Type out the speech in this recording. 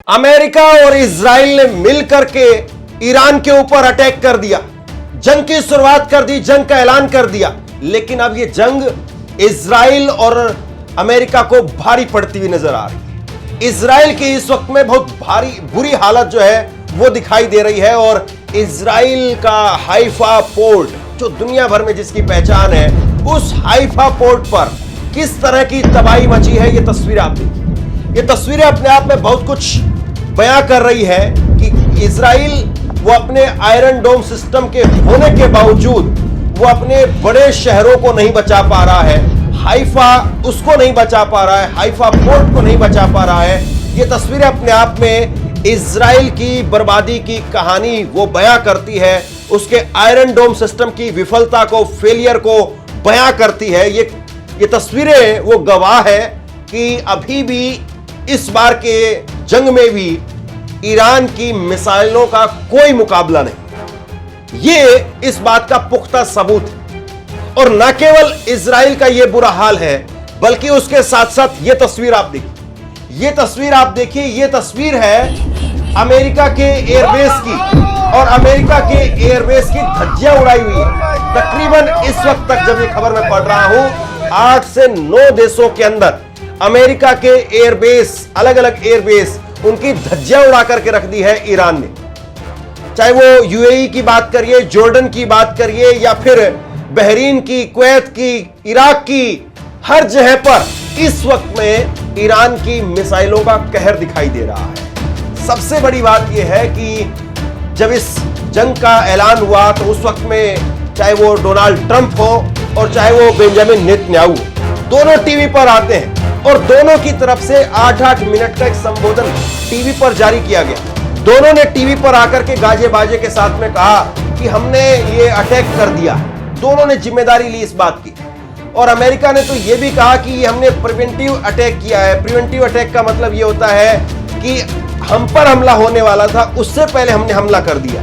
America और Israel ने मिलकर के ईरान के ऊपर अटैक कर दिया, जंग की शुरुआत कर दी, जंग का ऐलान कर दिया। लेकिन अब यह जंग इजराइल और अमेरिका को भारी पड़ती हुई नजर आ रही। इजराइल की इस वक्त में बहुत भारी बुरी हालत जो है वो दिखाई दे रही है और इजराइल का हाइफा पोर्ट, जो दुनिया भर में जिसकी पहचान है, उस हाइफा पोर्ट पर किस तरह की तबाही मची है, ये तस्वीरें आप देखिए। ये तस्वीरें अपने आप में बहुत कुछ बयां कर रही है कि इजराइल वो अपने आयरन डोम सिस्टम के होने के बावजूद वो अपने बड़े शहरों को नहीं बचा पा रहा है, हाइफा उसको नहीं बचा पा रहा है, हाइफा पोर्ट को नहीं बचा पा रहा है। ये तस्वीरें अपने आप में इजराइल की बर्बादी की कहानी वो बयां करती है, उसके आयरन डोम सिस्टम की विफलता को, फेलियर को बयां करती है। ये तस्वीरें वो गवाह है कि अभी भी इस बार के जंग में भी ईरान की मिसाइलों का कोई मुकाबला नहीं। ये इस बात का पुख्ता सबूत है। और न केवल इजराइल का ये बुरा हाल है, बल्कि उसके साथ साथ ये तस्वीर आप देखिए। ये तस्वीर आप देखिए, ये तस्वीर है अमेरिका के एयरबेस की, और अमेरिका के एयरबेस की धज्जियां उड़ाई हुई है। तकरीबन इस वक्त तक जब ये खबर मैं पढ़ रहा हूं, 8 से 9 देशों के अंदर अमेरिका के एयरबेस, अलग अलग एयरबेस, उनकी धज्जियां उड़ा करके रख दी है ईरान ने। चाहे वो यूएई की बात करिए, जॉर्डन की बात करिए, या फिर बहरीन की, कुवैत की, इराक की, हर जगह पर इस वक्त में ईरान की मिसाइलों का कहर दिखाई दे रहा है। सबसे बड़ी बात यह है कि जब इस जंग का ऐलान हुआ तो उस वक्त में चाहे वो डोनाल्ड ट्रंप हो और चाहे वो बेंजामिन नेतन्याहू, दोनों टीवी पर आते हैं और दोनों की तरफ से 8-8 मिनट का एक संबोधन टीवी पर जारी किया गया। दोनों ने टीवी पर आकर के गाजे बाजे के साथ में कहा कि हमने ये अटैक कर दिया। दोनों ने जिम्मेदारी ली इस बात की। और अमेरिका ने तो ये भी कहा कि हमने प्रिवेंटिव अटैक किया है। प्रिवेंटिव अटैक का मतलब ये होता है कि हम पर हमला होने वाला था, उससे पहले हमने हमला कर दिया।